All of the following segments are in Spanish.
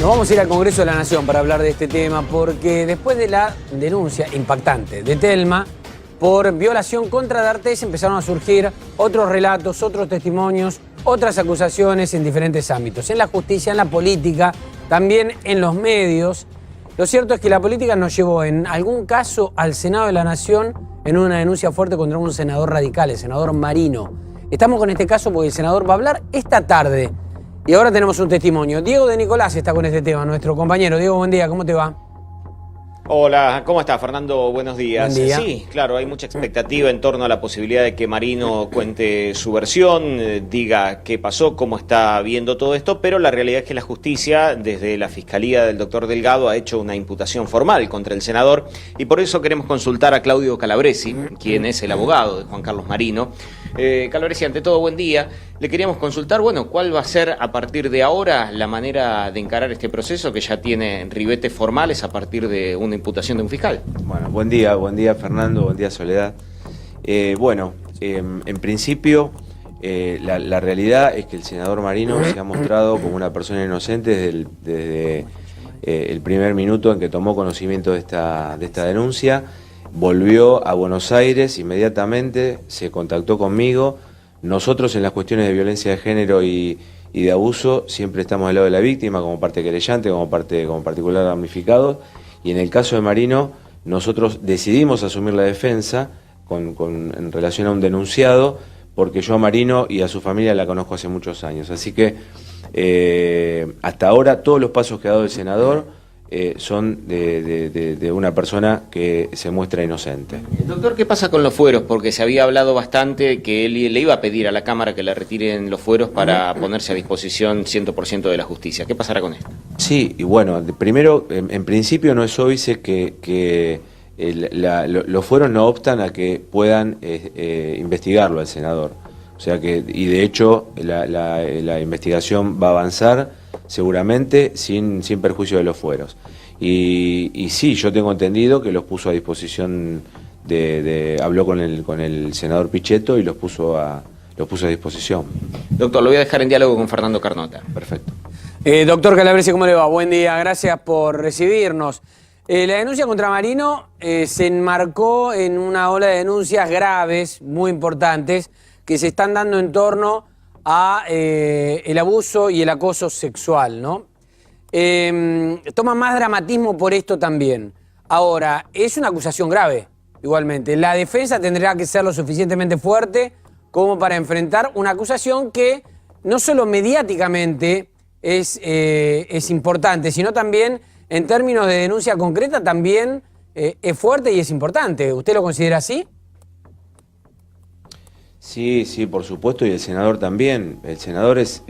Nos vamos a ir al Congreso de la Nación para hablar de este tema, porque después de la denuncia impactante de Telma por violación contra D'Artés empezaron a surgir otros relatos, otros testimonios, otras acusaciones en diferentes ámbitos, en la justicia, en la política, también en los medios. Lo cierto es que la política nos llevó en algún caso al Senado de la Nación en una denuncia fuerte contra un senador radical, el senador Marino. Estamos con este caso porque el senador va a hablar esta tarde. Y ahora tenemos un testimonio. Diego de Nicolás está con este tema, nuestro compañero. Diego, buen día, ¿cómo te va? Hola, ¿cómo estás, Fernando? Buenos días. Buen día. Sí, claro, hay mucha expectativa en torno a la posibilidad de que Marino cuente su versión, diga qué pasó, cómo está viendo todo esto, pero la realidad es que la justicia, desde la Fiscalía del doctor Delgado, ha hecho una imputación formal contra el senador y por eso queremos consultar a Claudio Calabresi, quien es el abogado de Juan Carlos Marino. Calabresi, ante todo, buen día. Le queríamos consultar, bueno, cuál va a ser a partir de ahora la manera de encarar este proceso que ya tiene ribetes formales a partir de una imputación de un fiscal. Bueno, buen día Fernando, buen día Soledad. En principio la realidad es que el senador Marino se ha mostrado como una persona inocente desde el primer minuto en que tomó conocimiento de esta denuncia. Volvió a Buenos Aires inmediatamente, se contactó conmigo. Nosotros en las cuestiones de violencia de género y de abuso siempre estamos del lado de la víctima como parte querellante, como particular damnificado. Y en el caso de Marino, nosotros decidimos asumir la defensa en relación a un denunciado, porque yo a Marino y a su familia la conozco hace muchos años. Así que hasta ahora todos los pasos que ha dado el senador son de una persona que se muestra inocente. Doctor, ¿qué pasa con los fueros? Porque se había hablado bastante que él le iba a pedir a la Cámara que le retiren los fueros para ponerse a disposición 100% de la justicia. ¿Qué pasará con esto? Sí, y bueno, primero, en principio no es óbice que los fueros no obstan a que puedan investigarlo al senador. O sea que, y de hecho, la investigación va a avanzar seguramente sin perjuicio de los fueros. Y sí, yo tengo entendido que los puso a disposición habló con el senador Pichetto y los puso a disposición. Doctor, lo voy a dejar en diálogo con Fernando Carnota. Perfecto. Doctor Calabresi, ¿cómo le va? Buen día, gracias por recibirnos. La denuncia contra Marino se enmarcó en una ola de denuncias graves, muy importantes, que se están dando en torno a el abuso y el acoso sexual, ¿no? Toma más dramatismo por esto también. Ahora, es una acusación grave, igualmente. La defensa tendrá que ser lo suficientemente fuerte como para enfrentar una acusación que no solo mediáticamente es importante, sino también en términos de denuncia concreta también es fuerte y es importante. ¿Usted lo considera así? Sí, por supuesto, y el senador también. El senador es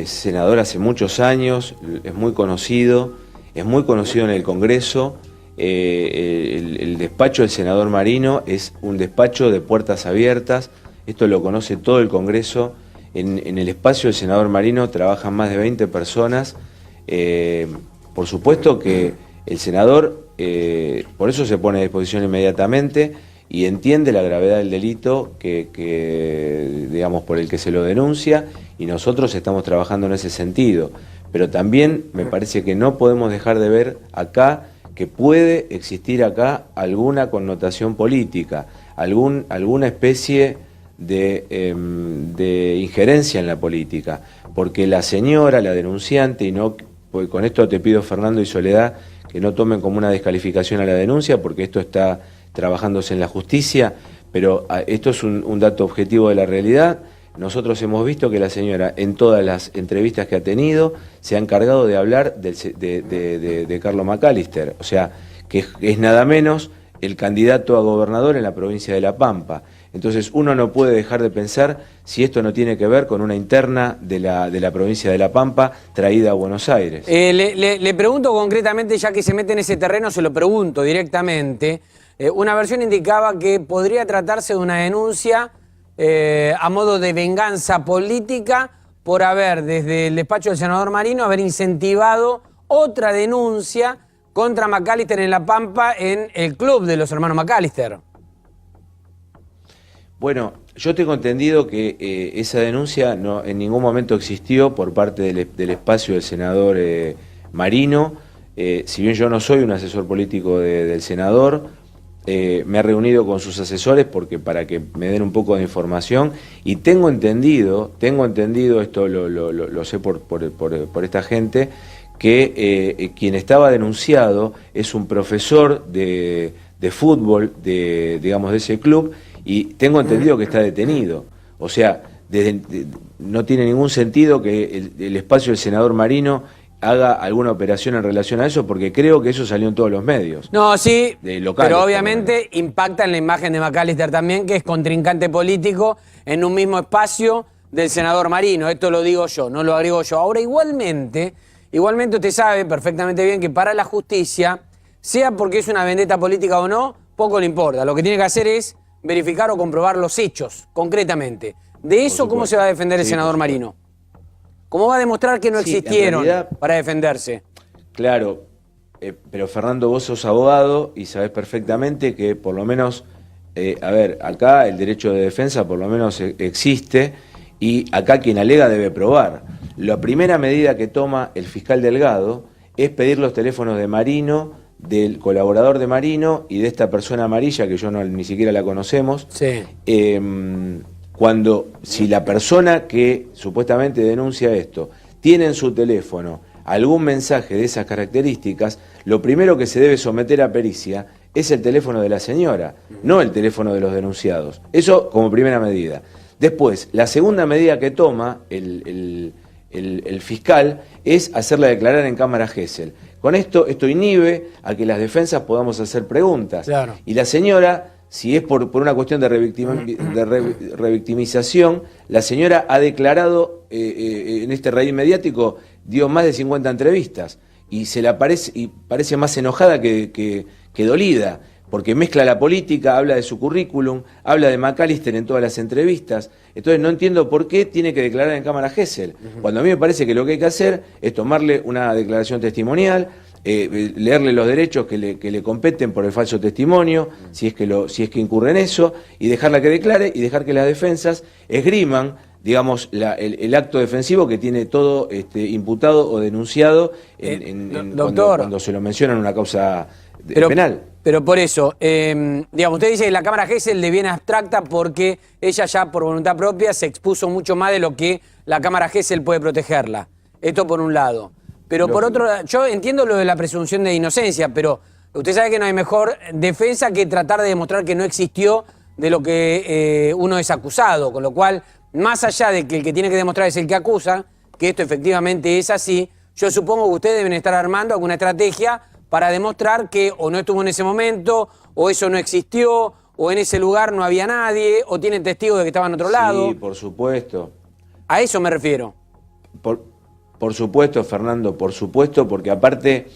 senador hace muchos años, es muy conocido en el Congreso. El despacho del senador Marino es un despacho de puertas abiertas, esto lo conoce todo el Congreso. En el espacio del senador Marino trabajan más de 20 personas. Por supuesto que el senador, por eso se pone a disposición inmediatamente, y entiende la gravedad del delito digamos, por el que se lo denuncia, y nosotros estamos trabajando en ese sentido. Pero también me parece que no podemos dejar de ver acá que puede existir acá alguna connotación política, alguna especie de injerencia en la política, porque la señora, la denunciante, y no, pues con esto te pido, Fernando y Soledad, que no tomen como una descalificación a la denuncia, porque esto está trabajándose en la justicia, pero esto es un dato objetivo de la realidad. Nosotros hemos visto que la señora, en todas las entrevistas que ha tenido, se ha encargado de hablar de Carlos McAllister, o sea, que es nada menos el candidato a gobernador en la provincia de La Pampa. Entonces uno no puede dejar de pensar si esto no tiene que ver con una interna de la provincia de La Pampa traída a Buenos Aires. Le pregunto concretamente, ya que se mete en ese terreno, se lo pregunto directamente. Una versión indicaba que podría tratarse de una denuncia a modo de venganza política por haber, desde el despacho del senador Marino, haber incentivado otra denuncia contra McAllister en La Pampa en el club de los hermanos McAllister. Bueno, yo tengo entendido que esa denuncia no, en ningún momento existió por parte del espacio del senador Marino. Si bien yo no soy un asesor político del senador, me he reunido con sus asesores para que me den un poco de información y tengo entendido, esto lo sé por esta gente, que quien estaba denunciado es un profesor de fútbol digamos, de ese club, y tengo entendido que está detenido. O sea, no tiene ningún sentido que el espacio del senador Marino haga alguna operación en relación a eso, porque creo que eso salió en todos los medios. No, sí, locales, pero obviamente impacta en la imagen de McAllister también, que es contrincante político en un mismo espacio del senador Marino. Esto lo digo yo, no lo agrego yo. Ahora, igualmente usted sabe perfectamente bien que para la justicia, sea porque es una vendetta política o no, poco le importa. Lo que tiene que hacer es verificar o comprobar los hechos, concretamente. De eso, ¿cómo se va a defender el senador Marino? ¿Cómo va a demostrar que no existieron realidad, para defenderse? Claro, pero Fernando, vos sos abogado y sabés perfectamente que por lo menos, a ver, acá el derecho de defensa por lo menos existe y acá quien alega debe probar. La primera medida que toma el fiscal Delgado es pedir los teléfonos de Marino, del colaborador de Marino y de esta persona amarilla que yo ni siquiera la conocemos. Sí. Si la persona que supuestamente denuncia esto tiene en su teléfono algún mensaje de esas características, lo primero que se debe someter a pericia es el teléfono de la señora, no el teléfono de los denunciados. Eso como primera medida. Después, la segunda medida que toma el fiscal es hacerla declarar en cámara Gesell. Con esto inhibe a que las defensas podamos hacer preguntas. Claro. Y la señora, si es por una cuestión de revictimización, la señora ha declarado en este raíz mediático, dio más de 50 entrevistas y parece más enojada que dolida, porque mezcla la política, habla de su currículum, habla de McAllister en todas las entrevistas. Entonces no entiendo por qué tiene que declarar en cámara Gesell, cuando a mí me parece que lo que hay que hacer es tomarle una declaración testimonial, leerle los derechos que le competen por el falso testimonio, si es que incurre en eso, y dejarla que declare y dejar que las defensas esgriman, digamos, el acto defensivo que tiene todo imputado o denunciado cuando se lo menciona en una causa penal. Pero por eso, digamos, usted dice que la cámara Gesell le viene abstracta porque ella ya por voluntad propia se expuso mucho más de lo que la cámara Gesell puede protegerla. Esto por un lado. Pero por otro lado, yo entiendo lo de la presunción de inocencia, pero usted sabe que no hay mejor defensa que tratar de demostrar que no existió de lo que uno es acusado. Con lo cual, más allá de que el que tiene que demostrar es el que acusa, que esto efectivamente es así, yo supongo que ustedes deben estar armando alguna estrategia para demostrar que o no estuvo en ese momento, o eso no existió, o en ese lugar no había nadie, o tienen testigos de que estaba en otro lado. Sí, por supuesto. A eso me refiero. Por supuesto, Fernando, por supuesto, porque aparte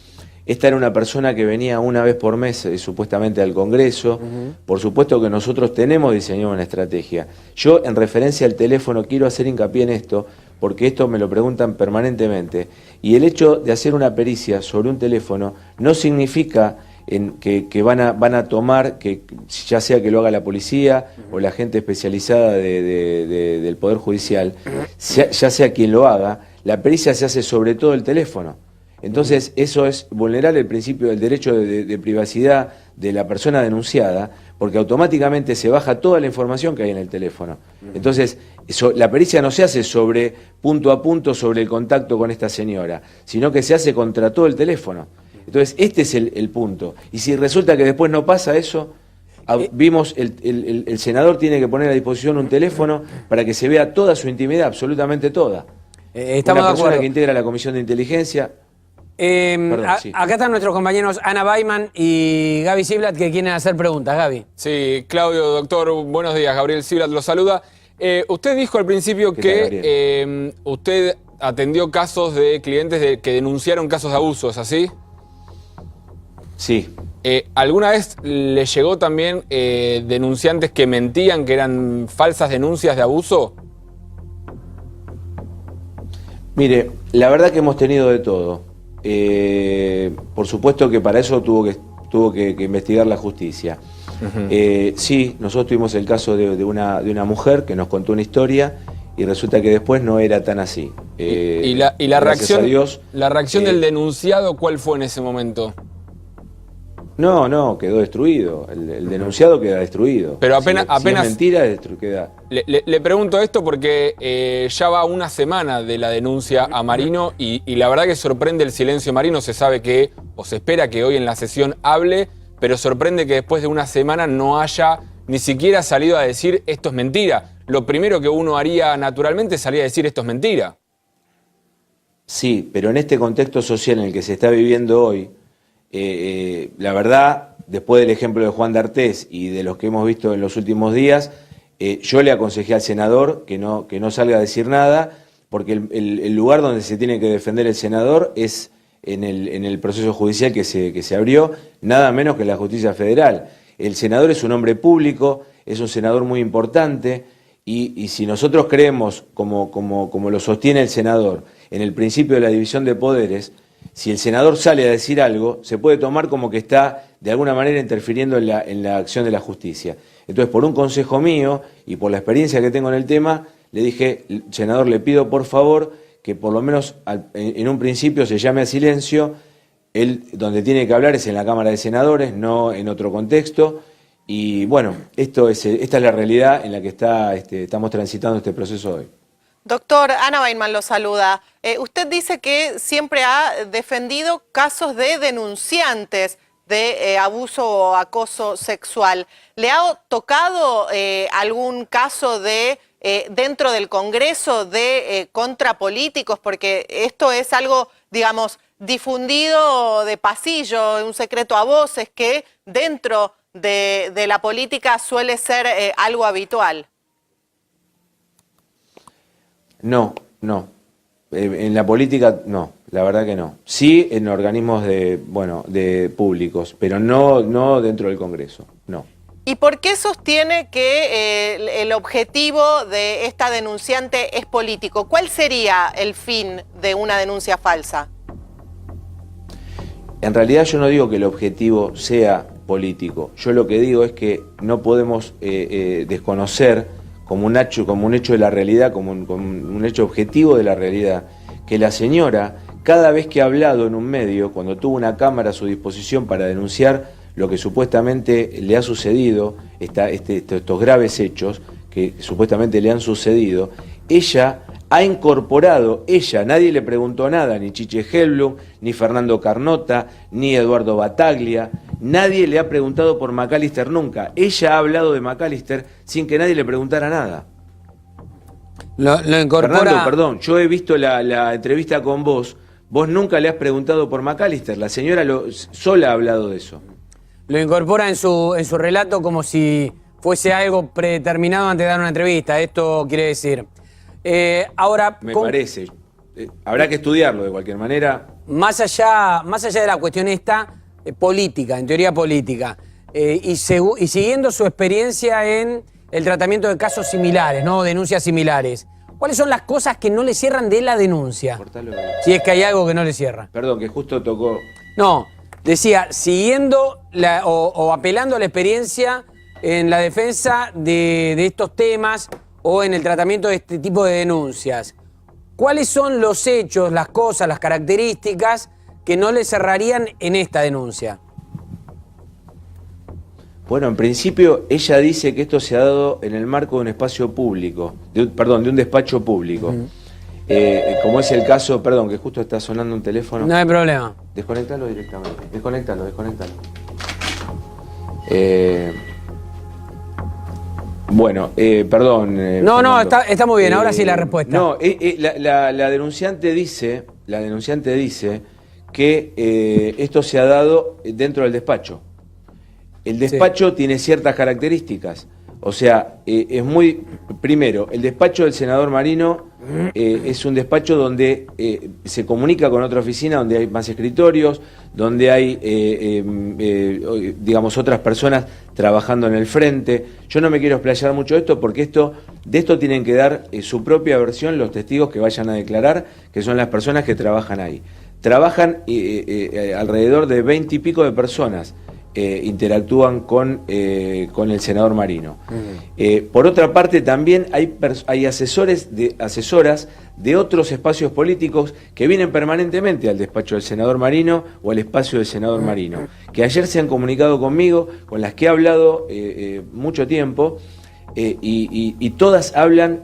esta era una persona que venía una vez por mes supuestamente al Congreso. Por supuesto que nosotros tenemos diseñado una estrategia. Yo, en referencia al teléfono, quiero hacer hincapié en esto, porque esto me lo preguntan permanentemente. Y el hecho de hacer una pericia sobre un teléfono no significa que van a tomar, que ya sea que lo haga la policía o la gente especializada del Poder Judicial, ya sea quien lo haga, la pericia se hace sobre todo el teléfono. Entonces eso es vulnerar el principio del derecho de privacidad de la persona denunciada, porque automáticamente se baja toda la información que hay en el teléfono. Entonces la pericia no se hace sobre punto a punto sobre el contacto con esta señora, sino que se hace contra todo el teléfono. Entonces este es el punto. Y si resulta que después no pasa eso, vimos el senador tiene que poner a disposición un teléfono para que se vea toda su intimidad, absolutamente toda. Estamos una de persona acuerdo. que integra la Comisión de Inteligencia. Perdón, sí. Acá están nuestros compañeros Ana Baiman y Gaby Ziblatt que quieren hacer preguntas. Gaby. Sí, Claudio, doctor, buenos días. Gabriel Ziblatt lo saluda. Usted dijo al principio que usted atendió casos de clientes que denunciaron casos de abuso, ¿es así? Sí. ¿Alguna vez le llegó también denunciantes que mentían que eran falsas denuncias de abuso? Mire, la verdad que hemos tenido de todo. Por supuesto que para eso tuvo que investigar la justicia. Sí, nosotros tuvimos el caso de una mujer que nos contó una historia y resulta que después no era tan así. ¿Y la reacción, la reacción del denunciado cuál fue en ese momento? No, quedó destruido. El denunciado queda destruido. Pero apenas, si es mentira, queda. Le pregunto esto porque ya va una semana de la denuncia a Marino y la verdad que sorprende el silencio de Marino. Se sabe que, o se espera que hoy en la sesión hable, pero sorprende que después de una semana no haya ni siquiera salido a decir esto es mentira. Lo primero que uno haría naturalmente es salir a decir esto es mentira. Sí, pero en este contexto social en el que se está viviendo hoy, la verdad, después del ejemplo de Juan D'Artés y de los que hemos visto en los últimos días, yo le aconsejé al senador que no salga a decir nada, porque el lugar donde se tiene que defender el senador es en el proceso judicial que se abrió, nada menos que la justicia federal. El senador es un hombre público, es un senador muy importante, y si nosotros creemos, como lo sostiene el senador, en el principio de la división de poderes, si el senador sale a decir algo, se puede tomar como que está de alguna manera interfiriendo en la acción de la justicia. Entonces, por un consejo mío y por la experiencia que tengo en el tema, le dije, senador, le pido por favor que por lo menos en un principio se llame a silencio. Él donde tiene que hablar es en la Cámara de Senadores, no en otro contexto. Y bueno, esta es la realidad en la que estamos transitando este proceso hoy. Doctor, Ana Weinman lo saluda. Usted dice que siempre ha defendido casos de denunciantes de abuso o acoso sexual. ¿Le ha tocado algún caso dentro del Congreso de contrapolíticos? Porque esto es algo, digamos, difundido de pasillo, un secreto a voces que dentro de la política suele ser algo habitual. No. En la política, no, la verdad que no. Sí en organismos de públicos, pero no dentro del Congreso, no. ¿Y por qué sostiene que el objetivo de esta denunciante es político? ¿Cuál sería el fin de una denuncia falsa? En realidad yo no digo que el objetivo sea político. Yo lo que digo es que no podemos desconocer como un hecho de la realidad, como un hecho objetivo de la realidad, que la señora, cada vez que ha hablado en un medio, cuando tuvo una cámara a su disposición para denunciar lo que supuestamente le ha sucedido, estos graves hechos que supuestamente le han sucedido, ella ha incorporado, nadie le preguntó nada, ni Chiche Helblum, ni Fernando Carnota, ni Eduardo Battaglia, nadie le ha preguntado por McAllister nunca. Ella ha hablado de McAllister sin que nadie le preguntara nada. Lo incorpora... Fernando, perdón, yo he visto la entrevista con vos nunca le has preguntado por McAllister, la señora sola ha hablado de eso. Lo incorpora en su relato como si fuese algo predeterminado antes de dar una entrevista, esto quiere decir... ahora, me parece, habrá que estudiarlo de cualquier manera. Más allá de la cuestión política, en teoría política, y siguiendo su experiencia en el tratamiento de casos similares, ¿no? Denuncias similares, ¿cuáles son las cosas que no le cierran de la denuncia? Cortalo. Si es que hay algo que no le cierra. Perdón, que justo tocó... No, decía, siguiendo o apelando a la experiencia en la defensa de estos temas o en el tratamiento de este tipo de denuncias, ¿cuáles son los hechos, las cosas, las características que no le cerrarían en esta denuncia? Bueno, en principio ella dice que esto se ha dado en el marco de un espacio público, de un despacho público. Como es el caso, perdón, que justo está sonando un teléfono. No hay problema. Desconectalo directamente, desconectalo. Bueno, perdón. No, está muy bien, ahora sí la respuesta. No, la denunciante dice que esto se ha dado dentro del despacho. El despacho tiene ciertas características. O sea, primero, el despacho del senador Marino es un despacho donde se comunica con otra oficina, donde hay más escritorios, donde hay, digamos, otras personas trabajando en el frente. Yo no me quiero explayar mucho de esto porque de esto tienen que dar su propia versión los testigos que vayan a declarar, que son las personas que trabajan ahí. Trabajan alrededor de 20 y pico de personas interactúan con el senador Marino. Por otra parte, también hay asesoras de otros espacios políticos que vienen permanentemente al despacho del senador Marino o al espacio del senador Marino, que ayer se han comunicado conmigo, con las que he hablado mucho tiempo, y todas hablan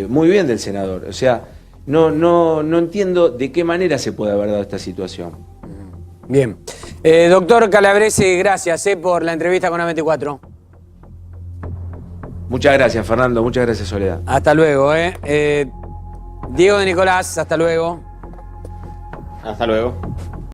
muy bien del senador. O sea, no entiendo de qué manera se puede haber dado esta situación. Bien. Doctor Calabresi, gracias por la entrevista con A24. Muchas gracias, Fernando. Muchas gracias, Soledad. Hasta luego. Diego de Nicolás, hasta luego. Hasta luego.